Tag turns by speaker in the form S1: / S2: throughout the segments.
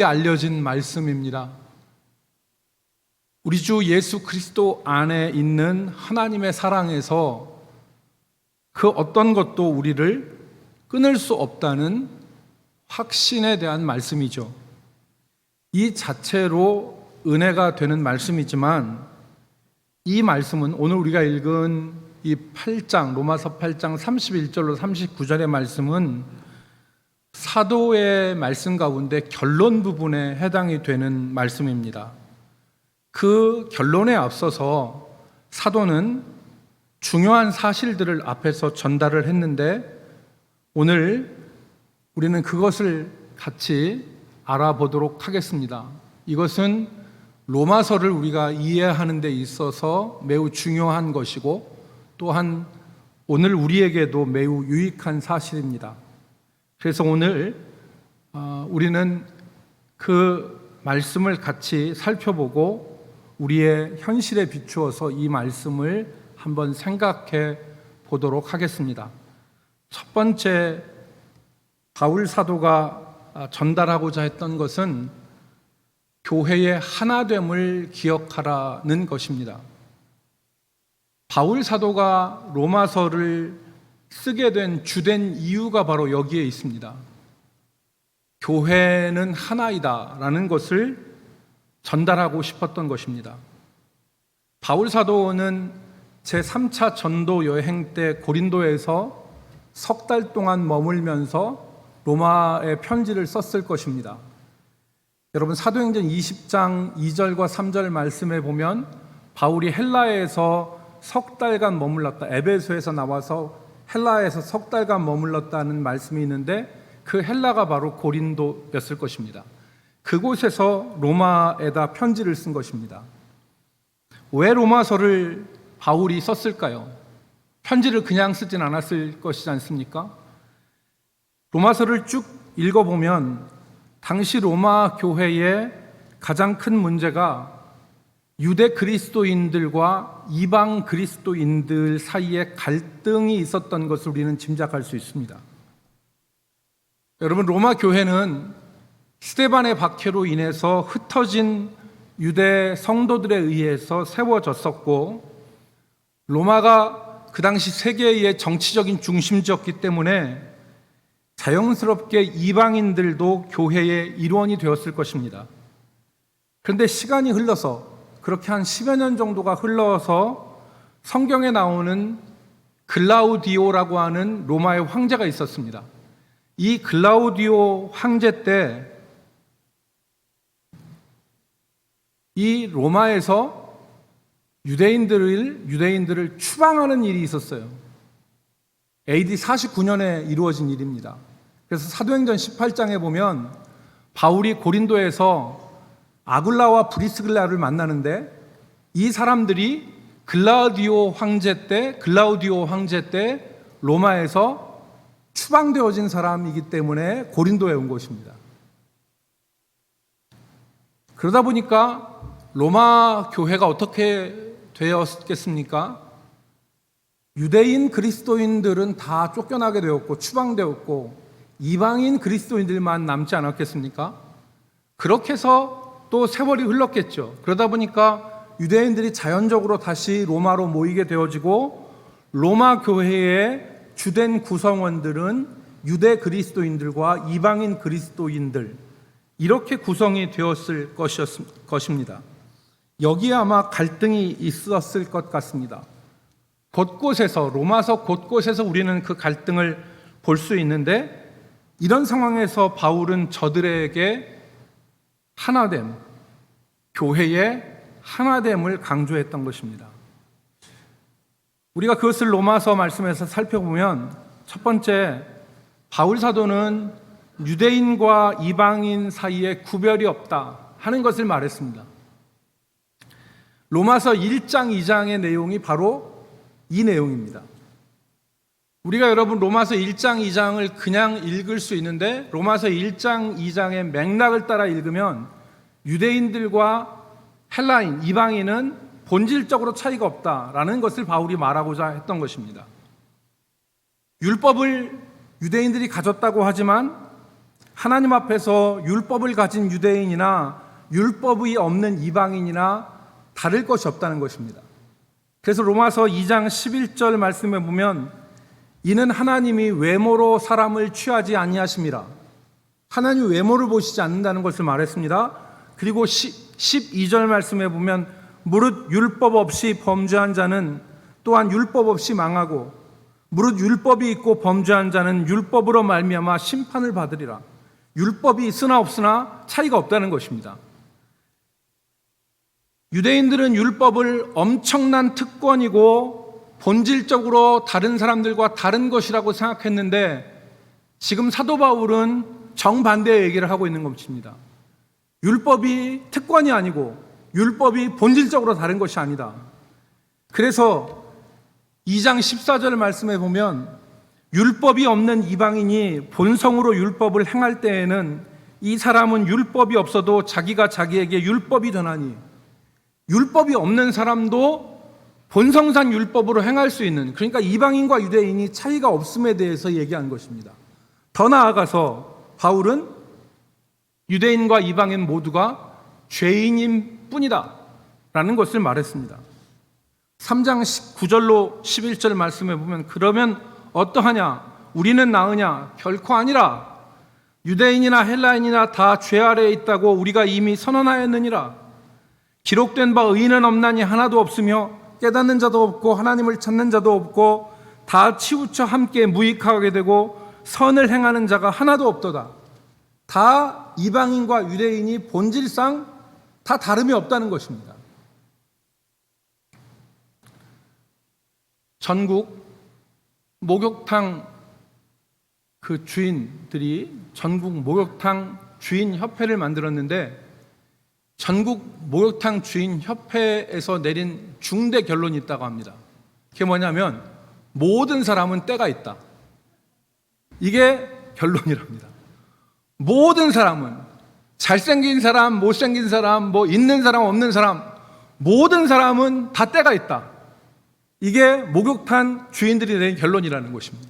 S1: 알려진 말씀입니다. 우리 주 예수 그리스도 안에 있는 하나님의 사랑에서 그 어떤 것도 우리를 끊을 수 없다는 확신에 대한 말씀이죠. 이 자체로 은혜가 되는 말씀이지만 이 말씀은 오늘 우리가 읽은 이 8장, 로마서 8장 31절로 39절의 말씀은 사도의 말씀 가운데 결론 부분에 해당이 되는 말씀입니다. 그 결론에 앞서서 사도는 중요한 사실들을 앞에서 전달을 했는데 오늘 우리는 그것을 같이 알아보도록 하겠습니다. 이것은 로마서를 우리가 이해하는 데 있어서 매우 중요한 것이고 또한 오늘 우리에게도 매우 유익한 사실입니다. 그래서 오늘 우리는 그 말씀을 같이 살펴보고 우리의 현실에 비추어서 이 말씀을 한번 생각해 보도록 하겠습니다. 첫 번째 바울 사도가 전달하고자 했던 것은 교회의 하나됨을 기억하라는 것입니다. 바울 사도가 로마서를 쓰게 된 주된 이유가 바로 여기에 있습니다. 교회는 하나이다 라는 것을 전달하고 싶었던 것입니다. 바울 사도는 제3차 전도 여행 때 고린도에서 석 달 동안 머물면서 로마에 편지를 썼을 것입니다. 여러분 사도행전 20장 2절과 3절 말씀에 보면 바울이 헬라에서 석 달간 머물렀다, 에베소에서 나와서 헬라에서 석 달간 머물렀다는 말씀이 있는데 그 헬라가 바로 고린도였을 것입니다. 그곳에서 로마에다 편지를 쓴 것입니다. 왜 로마서를 바울이 썼을까요? 편지를 그냥 쓰진 않았을 것이지 않습니까? 로마서를 쭉 읽어보면 당시 로마 교회의 가장 큰 문제가 유대 그리스도인들과 이방 그리스도인들 사이에 갈등이 있었던 것을 우리는 짐작할 수 있습니다. 여러분, 로마 교회는 스데반의 박해로 인해서 흩어진 유대 성도들에 의해서 세워졌었고 로마가 그 당시 세계의 정치적인 중심지였기 때문에 자연스럽게 이방인들도 교회의 일원이 되었을 것입니다. 그런데 시간이 흘러서 그렇게 한 10여 년 정도가 흘러서 성경에 나오는 글라우디오라고 하는 로마의 황제가 있었습니다. 이 글라우디오 황제 때 이 로마에서 유대인들을 추방하는 일이 있었어요. AD 49년에 이루어진 일입니다. 그래서 사도행전 18장에 보면 바울이 고린도에서 아굴라와 브리스길라를 만나는데 이 사람들이 글라우디오 황제 때 로마에서 추방되어진 사람이기 때문에 고린도에 온 것입니다. 그러다 보니까 로마 교회가 어떻게 되었겠습니까? 유대인 그리스도인들은 다 쫓겨나게 되었고 추방되었고 이방인 그리스도인들만 남지 않았겠습니까? 그렇게 해서 또 세월이 흘렀겠죠. 그러다 보니까 유대인들이 자연적으로 다시 로마로 모이게 되어지고 로마 교회의 주된 구성원들은 유대 그리스도인들과 이방인 그리스도인들 이렇게 구성이 되었을 것입니다. 여기에 아마 갈등이 있었을 것 같습니다. 곳곳에서 로마서 곳곳에서 우리는 그 갈등을 볼 수 있는데 이런 상황에서 바울은 저들에게 하나됨, 교회의 하나됨을 강조했던 것입니다. 우리가 그것을 로마서 말씀에서 살펴보면 첫 번째, 바울 사도는 유대인과 이방인 사이에 구별이 없다 하는 것을 말했습니다. 로마서 1장, 2장의 내용이 바로 이 내용입니다. 우리가 여러분 로마서 1장, 2장을 그냥 읽을 수 있는데 로마서 1장, 2장의 맥락을 따라 읽으면 유대인들과 헬라인, 이방인은 본질적으로 차이가 없다라는 것을 바울이 말하고자 했던 것입니다. 율법을 유대인들이 가졌다고 하지만 하나님 앞에서 율법을 가진 유대인이나 율법이 없는 이방인이나 다를 것이 없다는 것입니다. 그래서 로마서 2장 11절 말씀에 보면 이는 하나님이 외모로 사람을 취하지 아니하심이라. 하나님이 외모를 보시지 않는다는 것을 말했습니다. 그리고 12절 말씀에 보면 무릇 율법 없이 범죄한 자는 또한 율법 없이 망하고 무릇 율법이 있고 범죄한 자는 율법으로 말미암아 심판을 받으리라. 율법이 있으나 없으나 차이가 없다는 것입니다. 유대인들은 율법을 엄청난 특권이고 본질적으로 다른 사람들과 다른 것이라고 생각했는데 지금 사도 바울은 정반대의 얘기를 하고 있는 것입니다. 율법이 특권이 아니고 율법이 본질적으로 다른 것이 아니다. 그래서 2장 14절 말씀에 보면 율법이 없는 이방인이 본성으로 율법을 행할 때에는 이 사람은 율법이 없어도 자기가 자기에게 율법이 되나니 율법이 없는 사람도 본성상 율법으로 행할 수 있는, 그러니까 이방인과 유대인이 차이가 없음에 대해서 얘기한 것입니다. 더 나아가서 바울은 유대인과 이방인 모두가 죄인인 뿐이다 라는 것을 말했습니다. 3장 9절로 11절 말씀에 보면 그러면 어떠하냐? 우리는 나으냐? 결코 아니라. 유대인이나 헬라인이나 다 죄 아래에 있다고 우리가 이미 선언하였느니라. 기록된 바 의인은 없나니 하나도 없으며 깨닫는 자도 없고 하나님을 찾는 자도 없고 다 치우쳐 함께 무익하게 되고 선을 행하는 자가 하나도 없도다. 다 이방인과 유대인이 본질상 다 다름이 없다는 것입니다. 전국 목욕탕 그 주인들이 전국 목욕탕 주인 협회를 만들었는데 전국 목욕탕 주인 협회에서 내린 중대 결론이 있다고 합니다. 그게 뭐냐면 모든 사람은 때가 있다. 이게 결론이랍니다. 모든 사람은 잘생긴 사람, 못생긴 사람, 뭐 있는 사람, 없는 사람, 모든 사람은 다 때가 있다. 이게 목욕탕 주인들이 내린 결론이라는 것입니다.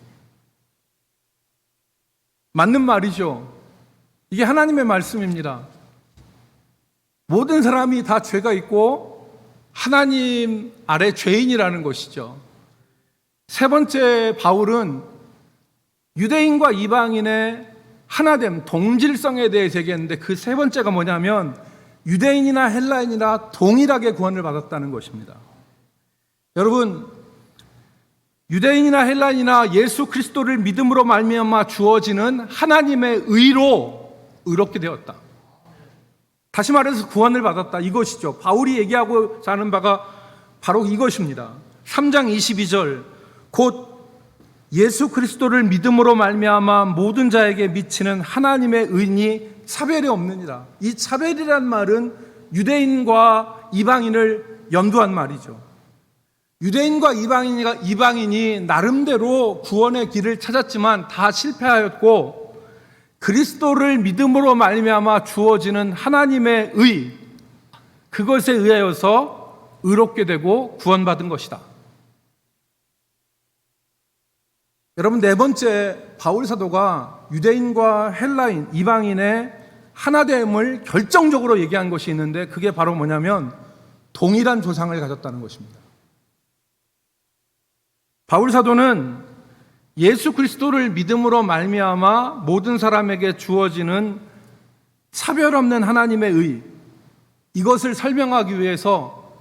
S1: 맞는 말이죠. 이게 하나님의 말씀입니다. 모든 사람이 다 죄가 있고 하나님 아래 죄인이라는 것이죠. 세 번째 바울은 유대인과 이방인의 하나됨, 동질성에 대해서 얘기했는데 그 세 번째가 뭐냐면 유대인이나 헬라인이나 동일하게 구원을 받았다는 것입니다. 여러분, 유대인이나 헬라인이나 예수 그리스도를 믿음으로 말미암아 주어지는 하나님의 의로 의롭게 되었다. 다시 말해서 구원을 받았다. 이것이죠. 바울이 얘기하고자 하는 바가 바로 이것입니다. 3장 22절 곧 예수 그리스도를 믿음으로 말미암아 모든 자에게 미치는 하나님의 의인이 차별이 없느니라. 이 차별이란 말은 유대인과 이방인을 염두한 말이죠. 유대인과 이방인이 나름대로 구원의 길을 찾았지만 다 실패하였고 그리스도를 믿음으로 말미암아 주어지는 하나님의 의, 그것에 의하여서 의롭게 되고 구원받은 것이다. 여러분, 네 번째 바울 사도가 유대인과 헬라인, 이방인의 하나됨을 결정적으로 얘기한 것이 있는데 그게 바로 뭐냐면 동일한 조상을 가졌다는 것입니다. 바울 사도는 예수 그리스도를 믿음으로 말미암아 모든 사람에게 주어지는 차별 없는 하나님의 의, 이것을 설명하기 위해서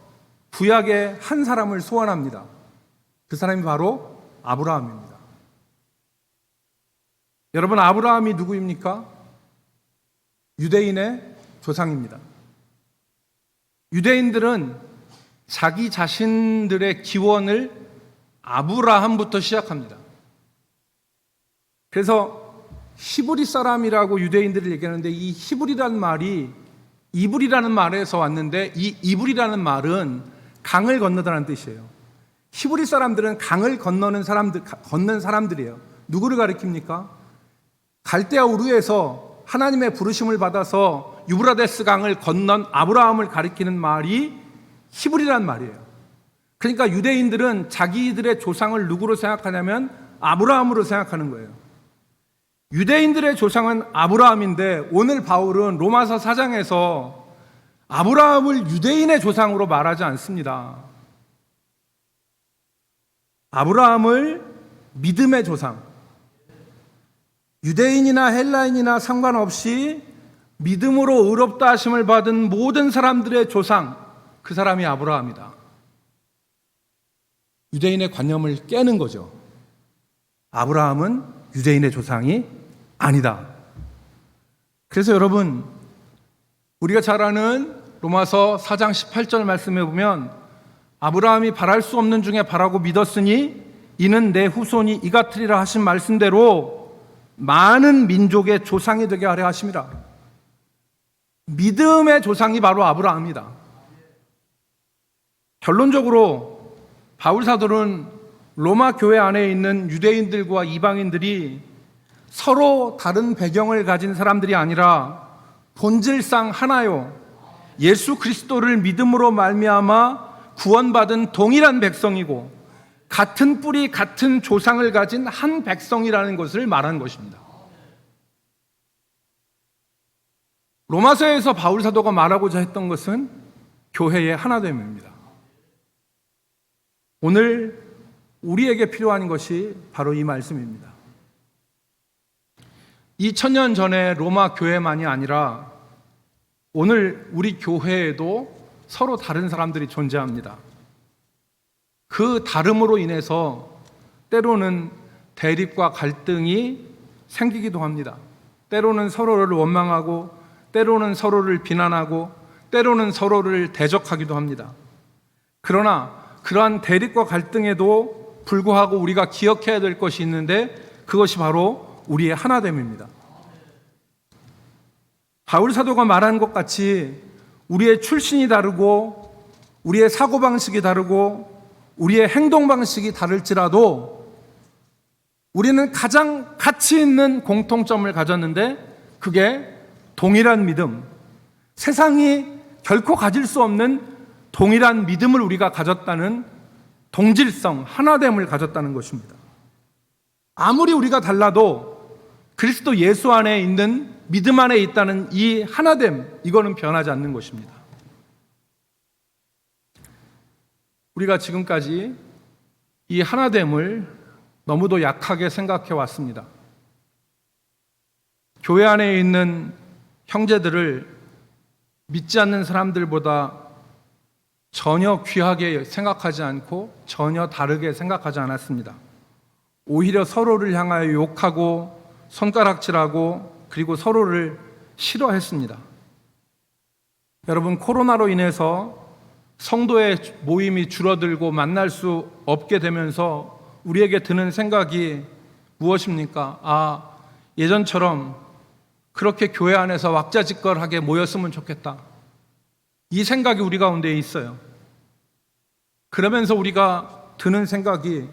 S1: 구약의 한 사람을 소환합니다. 그 사람이 바로 아브라함입니다. 여러분, 아브라함이 누구입니까? 유대인의 조상입니다. 유대인들은 자기 자신들의 기원을 아브라함부터 시작합니다. 그래서 히브리 사람이라고 유대인들을 얘기하는데 이 히브리라는 말이 이불이라는 말에서 왔는데 이 이불이라는 말은 강을 건너다는 뜻이에요. 히브리 사람들은 강을 걷는 사람들이에요. 누구를 가리킵니까? 갈대아 우르에서 하나님의 부르심을 받아서 유브라데스 강을 건넌 아브라함을 가리키는 말이 히브리란 말이에요. 그러니까 유대인들은 자기들의 조상을 누구로 생각하냐면 아브라함으로 생각하는 거예요. 유대인들의 조상은 아브라함인데 오늘 바울은 로마서 4장에서 아브라함을 유대인의 조상으로 말하지 않습니다. 아브라함을 믿음의 조상, 유대인이나 헬라인이나 상관없이 믿음으로 의롭다 하심을 받은 모든 사람들의 조상, 그 사람이 아브라함이다. 유대인의 관념을 깨는 거죠. 아브라함은 유대인의 조상이 아니다. 그래서 여러분, 우리가 잘 아는 로마서 4장 18절 말씀에 보면 아브라함이 바랄 수 없는 중에 바라고 믿었으니 이는 내 후손이 이 같으리라 하신 말씀대로 많은 민족의 조상이 되게 하려 하심이라. 믿음의 조상이 바로 아브라함이다. 결론적으로 바울 사도는 로마 교회 안에 있는 유대인들과 이방인들이 서로 다른 배경을 가진 사람들이 아니라 본질상 하나요, 예수 그리스도를 믿음으로 말미암아 구원받은 동일한 백성이고 같은 뿌리 같은 조상을 가진 한 백성이라는 것을 말하는 것입니다. 로마서에서 바울 사도가 말하고자 했던 것은 교회의 하나됨입니다. 오늘 우리에게 필요한 것이 바로 이 말씀입니다. 2000년 전에 로마 교회만이 아니라 오늘 우리 교회에도 서로 다른 사람들이 존재합니다. 그 다름으로 인해서 때로는 대립과 갈등이 생기기도 합니다. 때로는 서로를 원망하고, 때로는 서로를 비난하고, 때로는 서로를 대적하기도 합니다. 그러나 그러한 대립과 갈등에도 불구하고 우리가 기억해야 될 것이 있는데 그것이 바로 우리의 하나됨입니다. 바울 사도가 말한 것 같이 우리의 출신이 다르고 우리의 사고방식이 다르고 우리의 행동방식이 다를지라도 우리는 가장 가치 있는 공통점을 가졌는데 그게 동일한 믿음, 세상이 결코 가질 수 없는 동일한 믿음을 우리가 가졌다는 동질성, 하나됨을 가졌다는 것입니다. 아무리 우리가 달라도 그리스도 예수 안에 있는 믿음 안에 있다는 이 하나됨, 이거는 변하지 않는 것입니다. 우리가 지금까지 이 하나됨을 너무도 약하게 생각해 왔습니다. 교회 안에 있는 형제들을 믿지 않는 사람들보다 전혀 귀하게 생각하지 않고 전혀 다르게 생각하지 않았습니다. 오히려 서로를 향하여 욕하고 손가락질하고 그리고 서로를 싫어했습니다. 여러분, 코로나로 인해서 성도의 모임이 줄어들고 만날 수 없게 되면서 우리에게 드는 생각이 무엇입니까? 예전처럼 그렇게 교회 안에서 왁자지껄하게 모였으면 좋겠다. 이 생각이 우리 가운데 있어요. 그러면서 우리가 드는 생각이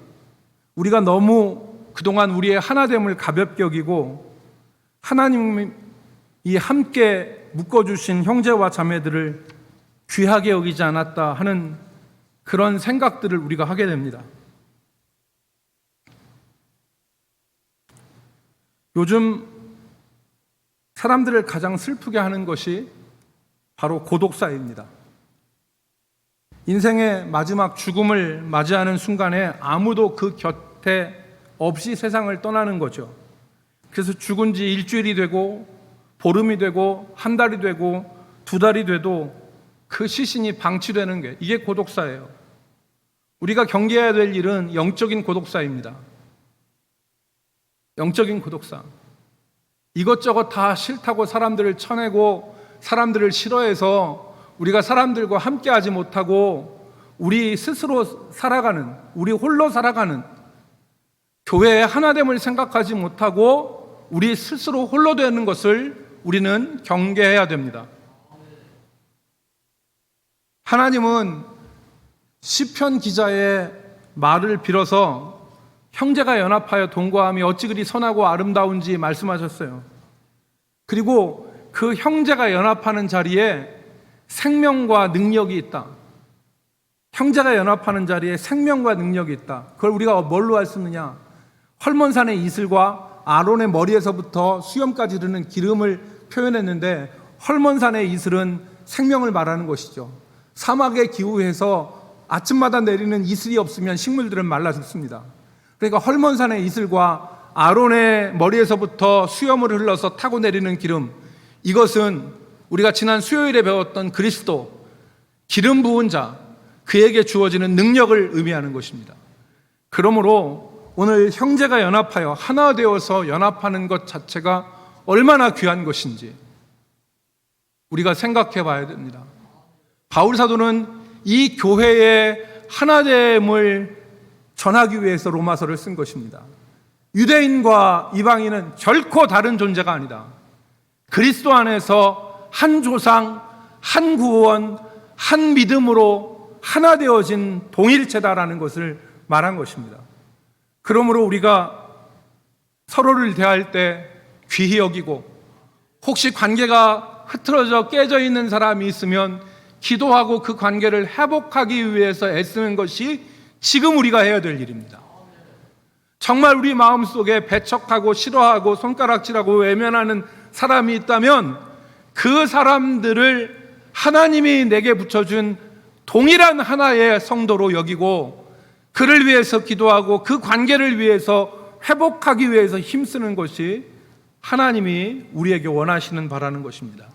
S1: 우리가 너무 그동안 우리의 하나됨을 가볍게 여기고 하나님이 함께 묶어주신 형제와 자매들을 귀하게 여기지 않았다 하는 그런 생각들을 우리가 하게 됩니다. 요즘 사람들을 가장 슬프게 하는 것이 바로 고독사입니다. 인생의 마지막 죽음을 맞이하는 순간에 아무도 그 곁에 없이 세상을 떠나는 거죠. 그래서 죽은 지 일주일이 되고 보름이 되고 한 달이 되고 두 달이 돼도 그 시신이 방치되는 게 이게 고독사예요. 우리가 경계해야 될 일은 영적인 고독사입니다. 영적인 고독사. 이것저것 다 싫다고 사람들을 쳐내고 사람들을 싫어해서 우리가 사람들과 함께하지 못하고 우리 스스로 살아가는, 우리 홀로 살아가는 교회의 하나됨을 생각하지 못하고 우리 스스로 홀로 되는 것을 우리는 경계해야 됩니다. 하나님은 시편 기자의 말을 빌어서 형제가 연합하여 동거함이 어찌 그리 선하고 아름다운지 말씀하셨어요. 그리고 그 형제가 연합하는 자리에 생명과 능력이 있다. 형제가 연합하는 자리에 생명과 능력이 있다. 그걸 우리가 뭘로 할 수 있느냐? 헐몬산의 이슬과 아론의 머리에서부터 수염까지 이르는 기름을 표현했는데, 헐몬산의 이슬은 생명을 말하는 것이죠. 사막의 기후에서 아침마다 내리는 이슬이 없으면 식물들은 말라 죽습니다. 그러니까 헐몬산의 이슬과 아론의 머리에서부터 수염을 흘러서 타고 내리는 기름, 이것은 우리가 지난 수요일에 배웠던 그리스도, 기름 부은 자, 그에게 주어지는 능력을 의미하는 것입니다. 그러므로 오늘 형제가 연합하여 하나 되어서 연합하는 것 자체가 얼마나 귀한 것인지 우리가 생각해 봐야 됩니다. 바울 사도는 이 교회의 하나됨을 전하기 위해서 로마서를 쓴 것입니다. 유대인과 이방인은 결코 다른 존재가 아니다. 그리스도 안에서 한 조상, 한 구원, 한 믿음으로 하나 되어진 동일체다라는 것을 말한 것입니다. 그러므로 우리가 서로를 대할 때 귀히 여기고, 혹시 관계가 흐트러져 깨져 있는 사람이 있으면 기도하고 그 관계를 회복하기 위해서 애쓰는 것이 지금 우리가 해야 될 일입니다. 정말 우리 마음속에 배척하고 싫어하고 손가락질하고 외면하는 사람이 있다면 그 사람들을 하나님이 내게 붙여준 동일한 하나의 성도로 여기고 그를 위해서 기도하고 그 관계를 위해서 회복하기 위해서 힘쓰는 것이 하나님이 우리에게 원하시는 바라는 것입니다.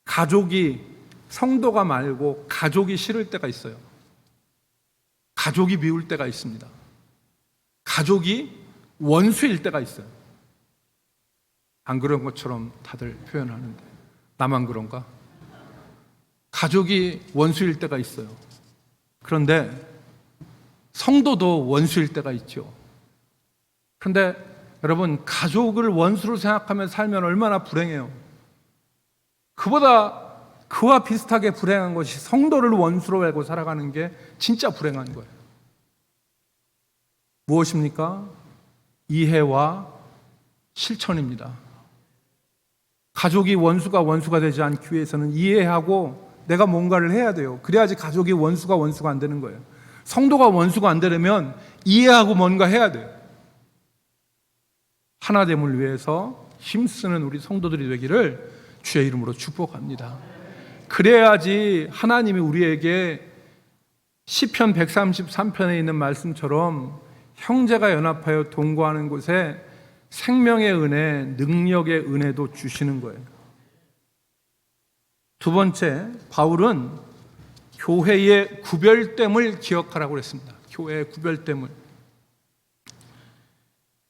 S1: 가족이 성도가 말고 가족이 싫을 때가 있어요. 가족이 미울 때가 있습니다. 가족이 원수일 때가 있어요. 안 그런 것처럼 다들 표현하는데 나만 그런가? 가족이 원수일 때가 있어요. 그런데 성도도 원수일 때가 있죠. 그런데 여러분, 가족을 원수로 생각하며 살면 얼마나 불행해요. 그와 비슷하게 불행한 것이 성도를 원수로 알고 살아가는 게 진짜 불행한 거예요. 무엇입니까? 이해와 실천입니다. 가족이 원수가 되지 않기 위해서는 이해하고 내가 뭔가를 해야 돼요. 그래야지 가족이 원수가 안 되는 거예요. 성도가 원수가 안 되려면 이해하고 뭔가 해야 돼요. 하나됨을 위해서 힘쓰는 우리 성도들이 되기를 주의 이름으로 축복합니다. 그래야지 하나님이 우리에게 시편 133편에 있는 말씀처럼 형제가 연합하여 동거하는 곳에 생명의 은혜, 능력의 은혜도 주시는 거예요. 두 번째, 바울은 교회의 구별됨을 기억하라고 그랬습니다. 교회의 구별됨을.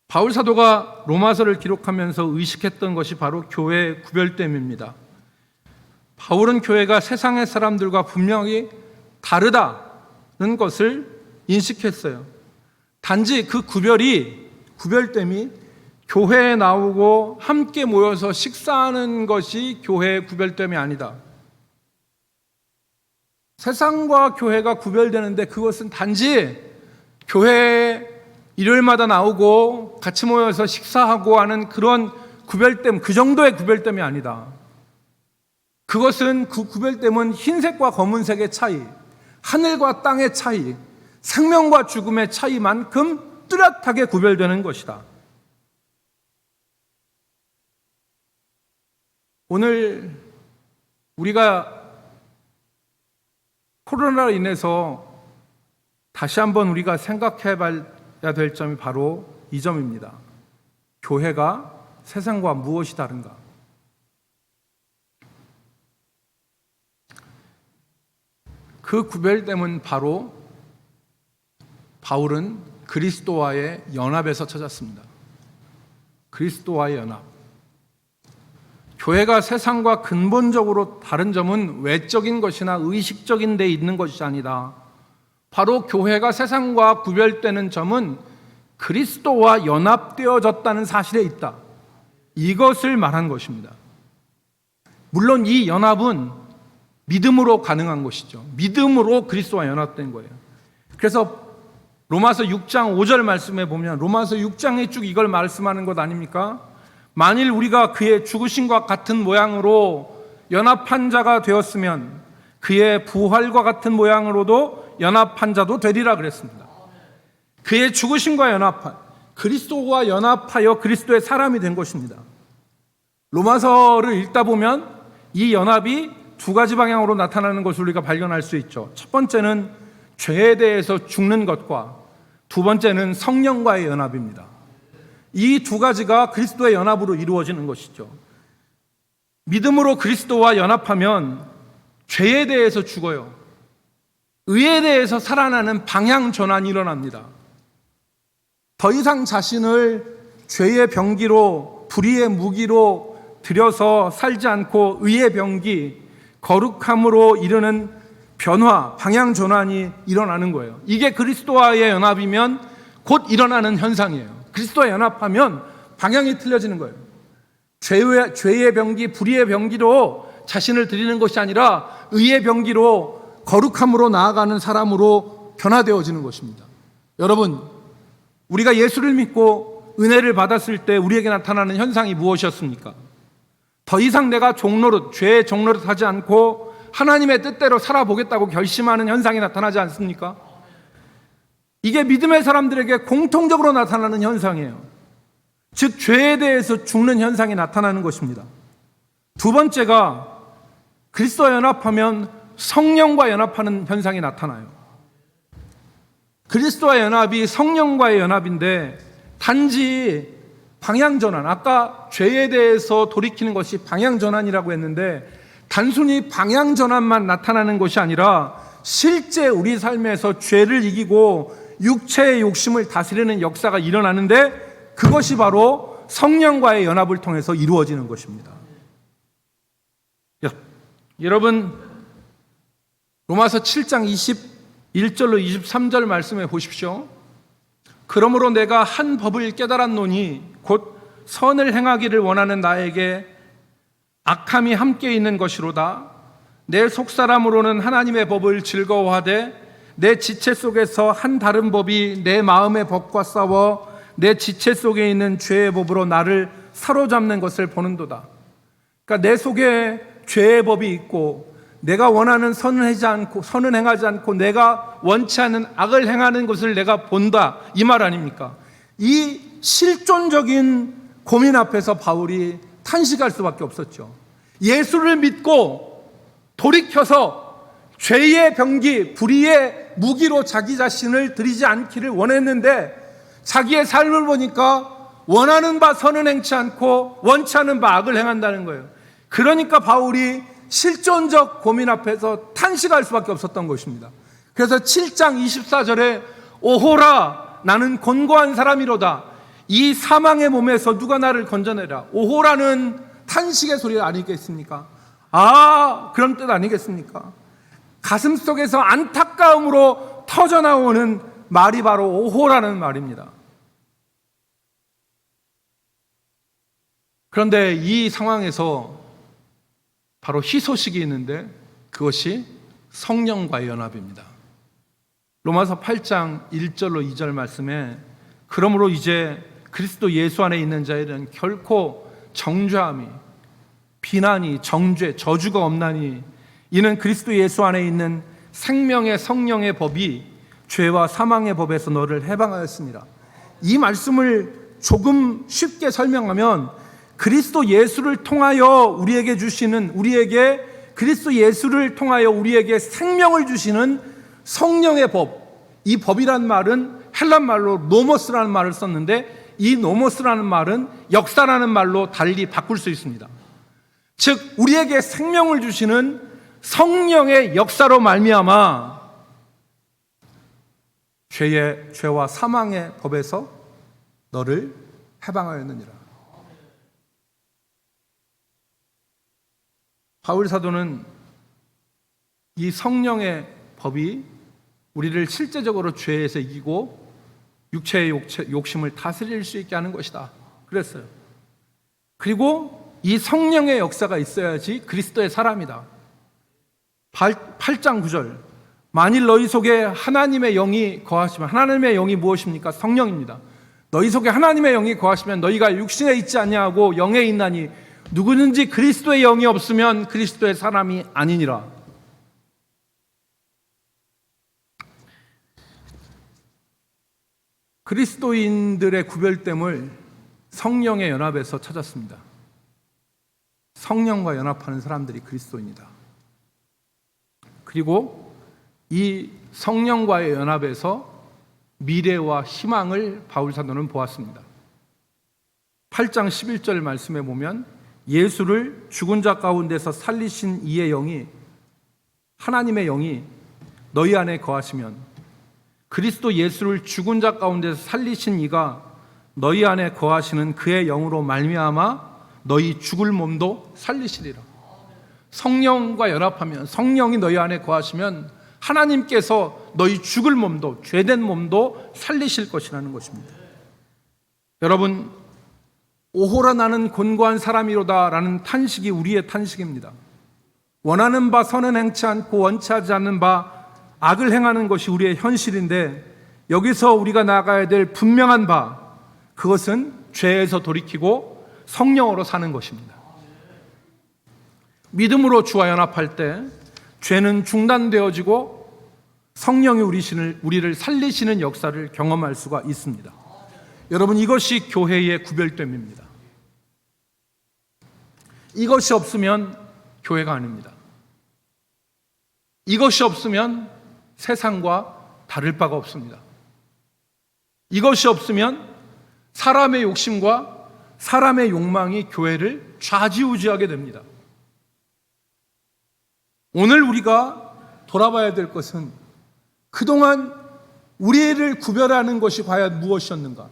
S1: 바울 사도가 로마서를 기록하면서 의식했던 것이 바로 교회의 구별됨입니다. 바울은 교회가 세상의 사람들과 분명히 다르다는 것을 인식했어요. 단지 그 구별됨이 교회에 나오고 함께 모여서 식사하는 것이 교회의 구별됨이 아니다. 세상과 교회가 구별되는데 그것은 단지 교회에 일요일마다 나오고 같이 모여서 식사하고 하는 그런 구별됨, 그 정도의 구별됨이 아니다. 그것은 그 구별됨은 흰색과 검은색의 차이, 하늘과 땅의 차이, 생명과 죽음의 차이만큼 뚜렷하게 구별되는 것이다. 오늘 우리가 코로나로 인해서 다시 한번 우리가 생각해 봐야 될 점이 바로 이 점입니다. 교회가 세상과 무엇이 다른가? 그 구별됨은 바로 바울은 그리스도와의 연합에서 찾았습니다. 그리스도와의 연합. 교회가 세상과 근본적으로 다른 점은 외적인 것이나 의식적인 데 있는 것이 아니다. 바로 교회가 세상과 구별되는 점은 그리스도와 연합되어졌다는 사실에 있다. 이것을 말한 것입니다. 물론 이 연합은 믿음으로 가능한 것이죠. 믿음으로 그리스도와 연합된 거예요. 그래서 로마서 6장 5절 말씀에 보면 로마서 6장에 쭉 이걸 말씀하는 것 아닙니까? 만일 우리가 그의 죽으심과 같은 모양으로 연합한 자가 되었으면 그의 부활과 같은 모양으로도 연합한 자도 되리라 그랬습니다. 그의 죽으심과 연합한, 그리스도와 연합하여 그리스도의 사람이 된 것입니다. 로마서를 읽다 보면 이 연합이 두 가지 방향으로 나타나는 것을 우리가 발견할 수 있죠. 첫 번째는 죄에 대해서 죽는 것과 두 번째는 성령과의 연합입니다. 이 두 가지가 그리스도의 연합으로 이루어지는 것이죠. 믿음으로 그리스도와 연합하면 죄에 대해서 죽어요. 의에 대해서 살아나는 방향 전환이 일어납니다. 더 이상 자신을 죄의 병기로, 불의의 무기로 들여서 살지 않고 의의 병기, 거룩함으로 이르는 변화, 방향 전환이 일어나는 거예요. 이게 그리스도와의 연합이면 곧 일어나는 현상이에요. 그리스도와 연합하면 방향이 틀려지는 거예요. 죄의 병기, 불의의 병기로 자신을 드리는 것이 아니라 의의 병기로 거룩함으로 나아가는 사람으로 변화되어지는 것입니다. 여러분, 우리가 예수를 믿고 은혜를 받았을 때 우리에게 나타나는 현상이 무엇이었습니까? 더 이상 내가 죄의 종노릇 하지 않고 하나님의 뜻대로 살아보겠다고 결심하는 현상이 나타나지 않습니까? 이게 믿음의 사람들에게 공통적으로 나타나는 현상이에요. 즉, 죄에 대해서 죽는 현상이 나타나는 것입니다. 두 번째가 그리스도와 연합하면 성령과 연합하는 현상이 나타나요. 그리스도와 연합이 성령과의 연합인데 단지 방향전환, 아까 죄에 대해서 돌이키는 것이 방향전환이라고 했는데 단순히 방향전환만 나타나는 것이 아니라 실제 우리 삶에서 죄를 이기고 육체의 욕심을 다스리는 역사가 일어나는데 그것이 바로 성령과의 연합을 통해서 이루어지는 것입니다. 여러분, 로마서 7장 21절로 23절 말씀해 보십시오. 그러므로 내가 한 법을 깨달았노니 곧 선을 행하기를 원하는 나에게 악함이 함께 있는 것이로다. 내 속사람으로는 하나님의 법을 즐거워하되 내 지체 속에서 한 다른 법이 내 마음의 법과 싸워 내 지체 속에 있는 죄의 법으로 나를 사로잡는 것을 보는도다. 그러니까 내 속에 죄의 법이 있고 내가 원하는 선을 행하지 않고 내가 원치 않는 악을 행하는 것을 내가 본다, 이 말 아닙니까? 이 실존적인 고민 앞에서 바울이 탄식할 수밖에 없었죠. 예수를 믿고 돌이켜서 죄의 병기, 불의의 무기로 자기 자신을 드리지 않기를 원했는데 자기의 삶을 보니까 원하는 바 선은 행치 않고 원치 않은 바 악을 행한다는 거예요. 그러니까 바울이 실존적 고민 앞에서 탄식할 수밖에 없었던 것입니다. 그래서 7장 24절에 오호라 나는 곤고한 사람이로다. 이 사망의 몸에서 누가 나를 건져내라. 오호라는 탄식의 소리 아니겠습니까? 그런 뜻 아니겠습니까? 가슴 속에서 안타까움으로 터져나오는 말이 바로 오호라는 말입니다. 그런데 이 상황에서 바로 희소식이 있는데 그것이 성령과의 연합입니다. 로마서 8장 1절로 2절 말씀에 그러므로 이제 그리스도 예수 안에 있는 자에는 결코 정죄함이, 비난이, 정죄, 저주가 없나니 이는 그리스도 예수 안에 있는 생명의 성령의 법이 죄와 사망의 법에서 너를 해방하였습니다. 이 말씀을 조금 쉽게 설명하면 그리스도 예수를 통하여 우리에게 그리스도 예수를 통하여 우리에게 생명을 주시는 성령의 법, 이 법이란 말은 헬란 말로 노모스라는 말을 썼는데 이 노모스라는 말은 역사라는 말로 달리 바꿀 수 있습니다. 즉 우리에게 생명을 주시는 성령의 역사로 말미암아 죄와 사망의 법에서 너를 해방하였느니라. 바울 사도는 이 성령의 법이 우리를 실제적으로 죄에서 이기고 육체의 욕심을 다스릴 수 있게 하는 것이다 그랬어요. 그리고 이 성령의 역사가 있어야지 그리스도의 사람이다. 8장 9절 만일 너희 속에 하나님의 영이 거하시면, 하나님의 영이 무엇입니까? 성령입니다. 너희 속에 하나님의 영이 거하시면 너희가 육신에 있지 아니하고 영에 있나니 누구든지 그리스도의 영이 없으면 그리스도의 사람이 아니니라. 그리스도인들의 구별됨을 성령의 연합에서 찾았습니다. 성령과 연합하는 사람들이 그리스도인이다. 그리고 이 성령과의 연합에서 미래와 희망을 바울 사도는 보았습니다. 8장 11절 말씀에 보면 예수를 죽은 자 가운데서 살리신 이의 영이, 하나님의 영이 너희 안에 거하시면, 그리스도 예수를 죽은 자 가운데서 살리신 이가 너희 안에 거하시는 그의 영으로 말미암아 너희 죽을 몸도 살리시리라. 성령과 연합하면, 성령이 너희 안에 거하시면 하나님께서 너희 죽을 몸도, 죄된 몸도 살리실 것이라는 것입니다. 여러분, 오호라 나는 곤고한 사람이로다 라는 탄식이 우리의 탄식입니다. 원하는 바 선은 행치 않고 원치 하지 않는 바 악을 행하는 것이 우리의 현실인데, 여기서 우리가 나아가야 될 분명한 바, 그것은 죄에서 돌이키고 성령으로 사는 것입니다. 믿음으로 주와 연합할 때 죄는 중단되어지고 성령이 우리를 살리시는 역사를 경험할 수가 있습니다. 여러분, 이것이 교회의 구별됨입니다. 이것이 없으면 교회가 아닙니다. 이것이 없으면 세상과 다를 바가 없습니다. 이것이 없으면 사람의 욕심과 사람의 욕망이 교회를 좌지우지하게 됩니다. 오늘 우리가 돌아봐야 될 것은 그동안 우리를 구별하는 것이 과연 무엇이었는가?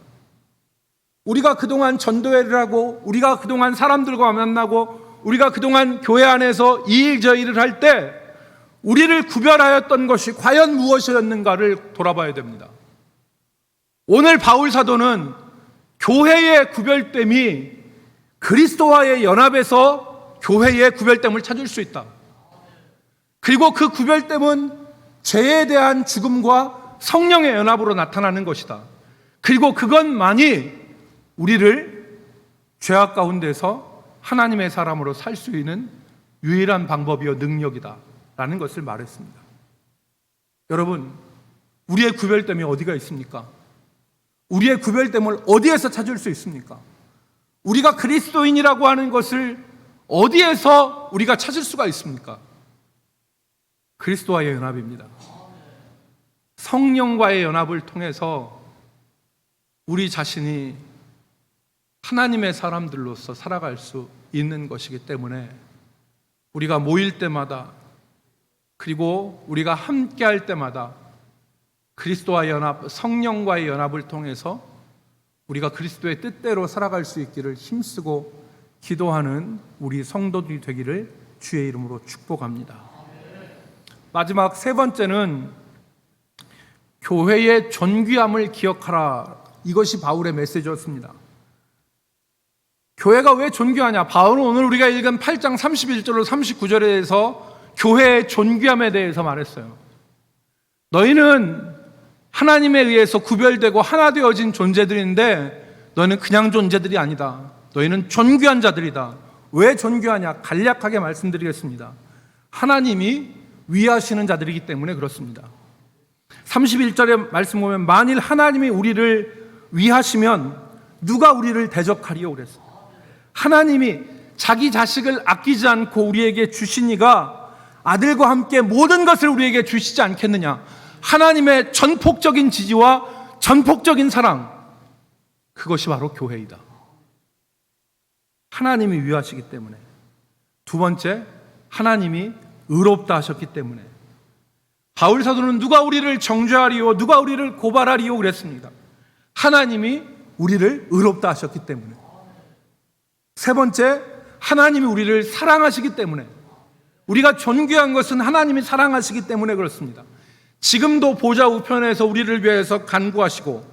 S1: 우리가 그동안 전도회를 하고, 우리가 그동안 사람들과 만나고, 우리가 그동안 교회 안에서 이 일 저 일을 할 때 우리를 구별하였던 것이 과연 무엇이었는가를 돌아봐야 됩니다. 오늘 바울 사도는 교회의 구별됨이 그리스도와의 연합에서 교회의 구별됨을 찾을 수 있다. 그리고 그 구별됨은 죄에 대한 죽음과 성령의 연합으로 나타나는 것이다. 그리고 그것만이 우리를 죄악 가운데서 하나님의 사람으로 살 수 있는 유일한 방법이요 능력이다 라는 것을 말했습니다. 여러분, 우리의 구별됨이 어디가 있습니까? 우리의 구별됨을 어디에서 찾을 수 있습니까? 우리가 그리스도인이라고 하는 것을 어디에서 우리가 찾을 수가 있습니까? 그리스도와의 연합입니다. 성령과의 연합을 통해서 우리 자신이 하나님의 사람들로서 살아갈 수 있는 것이기 때문에 우리가 모일 때마다, 그리고 우리가 함께 할 때마다 그리스도와의 연합, 성령과의 연합을 통해서 우리가 그리스도의 뜻대로 살아갈 수 있기를 힘쓰고 기도하는 우리 성도들이 되기를 주의 이름으로 축복합니다. 마지막 세 번째는 교회의 존귀함을 기억하라. 이것이 바울의 메시지였습니다. 교회가 왜 존귀하냐? 바울은 오늘 우리가 읽은 8장 31절로 39절에 대해서 교회의 존귀함에 대해서 말했어요. 너희는 하나님에 의해서 구별되고 하나 되어진 존재들인데 너희는 그냥 존재들이 아니다. 너희는 존귀한 자들이다. 왜 존귀하냐? 간략하게 말씀드리겠습니다. 하나님이 위하시는 자들이기 때문에 그렇습니다. 31절의 말씀 보면 만일 하나님이 우리를 위하시면 누가 우리를 대적하리요 그랬어요. 하나님이 자기 자식을 아끼지 않고 우리에게 주시니가 아들과 함께 모든 것을 우리에게 주시지 않겠느냐. 하나님의 전폭적인 지지와 전폭적인 사랑, 그것이 바로 교회이다. 하나님이 위하시기 때문에. 두 번째, 하나님이 의롭다 하셨기 때문에. 바울 사도는 누가 우리를 정죄하리요 누가 우리를 고발하리요 그랬습니다. 하나님이 우리를 의롭다 하셨기 때문에. 세 번째, 하나님이 우리를 사랑하시기 때문에. 우리가 존귀한 것은 하나님이 사랑하시기 때문에 그렇습니다. 지금도 보좌 우편에서 우리를 위해서 간구하시고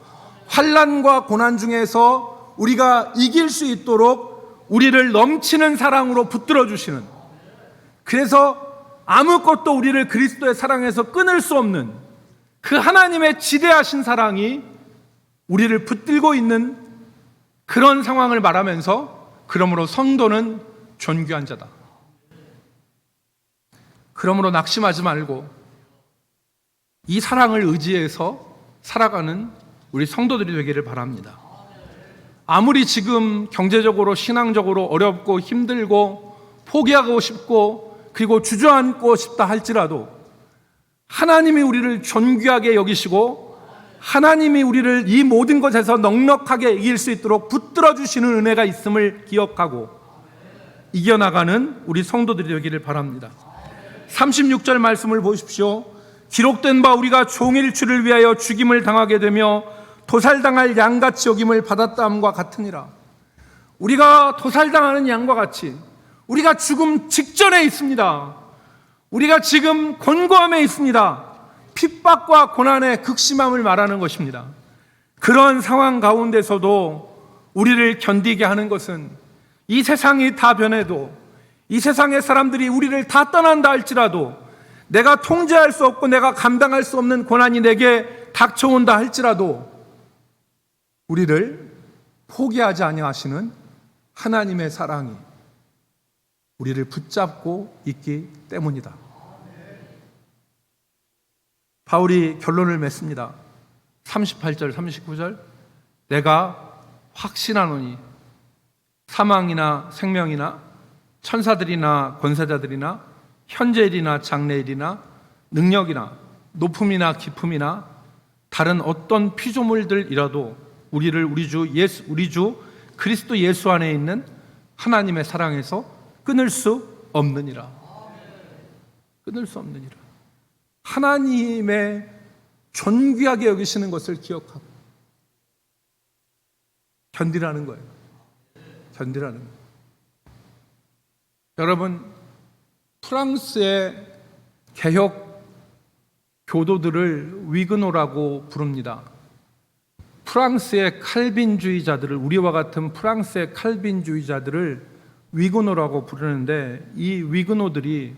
S1: 환난과 고난 중에서 우리가 이길 수 있도록 우리를 넘치는 사랑으로 붙들어 주시는, 그래서 아무것도 우리를 그리스도의 사랑에서 끊을 수 없는 그 하나님의 지대하신 사랑이 우리를 붙들고 있는 그런 상황을 말하면서, 그러므로 성도는 존귀한 자다. 그러므로 낙심하지 말고 이 사랑을 의지해서 살아가는 우리 성도들이 되기를 바랍니다. 아무리 지금 경제적으로 신앙적으로 어렵고 힘들고 포기하고 싶고 그리고 주저앉고 싶다 할지라도 하나님이 우리를 존귀하게 여기시고 하나님이 우리를 이 모든 것에서 넉넉하게 이길 수 있도록 붙들어 주시는 은혜가 있음을 기억하고 이겨나가는 우리 성도들이 되기를 바랍니다. 36절 말씀을 보십시오. 기록된 바 우리가 종일주를 위하여 죽임을 당하게 되며 도살당할 양같이 여김을 받았다함과 같으니라. 우리가 도살당하는 양과 같이 우리가 죽음 직전에 있습니다. 우리가 지금 곤고함에 있습니다. 핍박과 고난의 극심함을 말하는 것입니다. 그런 상황 가운데서도 우리를 견디게 하는 것은 이 세상이 다 변해도 이 세상의 사람들이 우리를 다 떠난다 할지라도 내가 통제할 수 없고 내가 감당할 수 없는 고난이 내게 닥쳐온다 할지라도 우리를 포기하지 아니하시는 하나님의 사랑이 우리를 붙잡고 있기 때문이다. 바울이 결론을 맺습니다. 38절 39절 내가 확신하노니 사망이나 생명이나 천사들이나 권세자들이나 현재일이나 장래일이나 능력이나 높음이나 깊음이나 다른 어떤 피조물들이라도 우리를 우리 주 그리스도 예수 안에 있는 하나님의 사랑에서 끊을 수 없느니라. 끊을 수 없느니라. 하나님의 존귀하게 여기시는 것을 기억하고 견디라는 거예요. 견디라는 거예요. 여러분, 프랑스의 개혁 교도들을 위그노라고 부릅니다. 프랑스의 칼빈주의자들을, 우리와 같은 프랑스의 칼빈주의자들을 위그노라고 부르는데, 이 위그노들이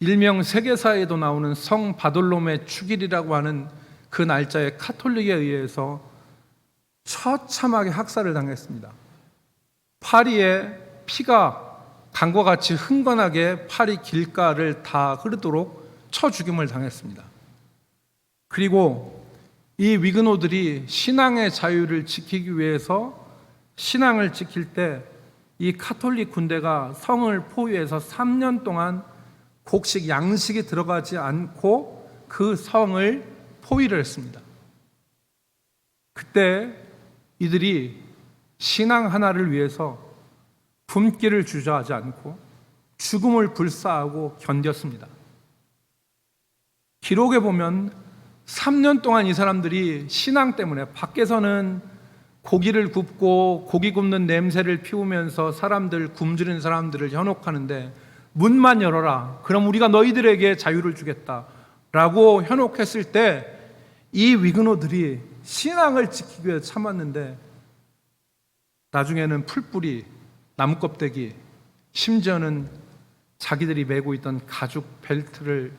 S1: 일명 세계사에도 나오는 성 바돌롬의 축일이라고 하는 그 날짜에 카톨릭에 의해서 처참하게 학살을 당했습니다. 파리에 피가 강과 같이 흥건하게 파리 길가를 다 흐르도록 쳐 죽임을 당했습니다. 그리고 이 위그노들이 신앙의 자유를 지키기 위해서 신앙을 지킬 때 이 카톨릭 군대가 성을 포위해서 3년 동안 곡식 양식이 들어가지 않고 그 성을 포위를 했습니다. 그때 이들이 신앙 하나를 위해서 굶기를 주저하지 않고 죽음을 불사하고 견뎠습니다. 기록에 보면 3년 동안 이 사람들이 신앙 때문에 밖에서는 고기를 굽고 고기 굽는 냄새를 피우면서 사람들, 굶주린 사람들을 현혹하는데 문만 열어라. 그럼 우리가 너희들에게 자유를 주겠다. 라고 현혹했을 때 이 위그노들이 신앙을 지키기 위해 참았는데 나중에는 풀뿌리, 나무 껍데기, 심지어는 자기들이 메고 있던 가죽 벨트를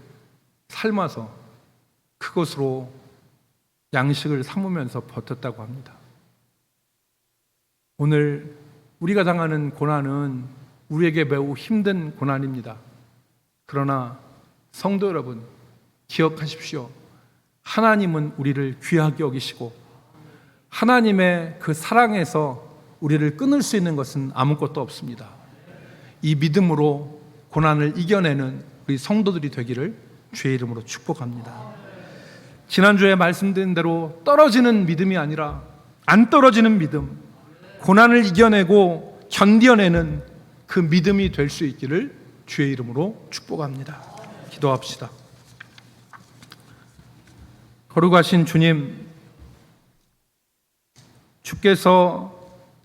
S1: 삶아서 그것으로 양식을 삼으면서 버텼다고 합니다. 오늘 우리가 당하는 고난은 우리에게 매우 힘든 고난입니다. 그러나 성도 여러분, 기억하십시오. 하나님은 우리를 귀하게 여기시고 하나님의 그 사랑에서 우리를 끊을 수 있는 것은 아무것도 없습니다. 이 믿음으로 고난을 이겨내는 우리 성도들이 되기를 주의 이름으로 축복합니다. 지난주에 말씀드린 대로 떨어지는 믿음이 아니라 안 떨어지는 믿음, 고난을 이겨내고 견뎌내는 그 믿음이 될 수 있기를 주의 이름으로 축복합니다. 기도합시다. 거룩하신 주님, 주께서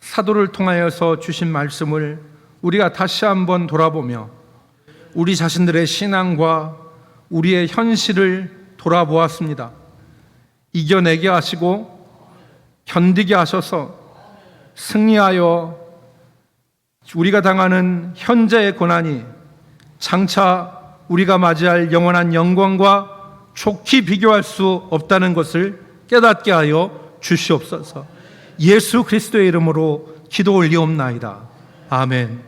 S1: 사도를 통하여서 주신 말씀을 우리가 다시 한번 돌아보며 우리 자신들의 신앙과 우리의 현실을 돌아보았습니다. 이겨내게 하시고 견디게 하셔서 승리하여 우리가 당하는 현재의 고난이 장차 우리가 맞이할 영원한 영광과 좋게 비교할 수 없다는 것을 깨닫게 하여 주시옵소서. 예수 그리스도의 이름으로 기도 올리옵나이다. 아멘.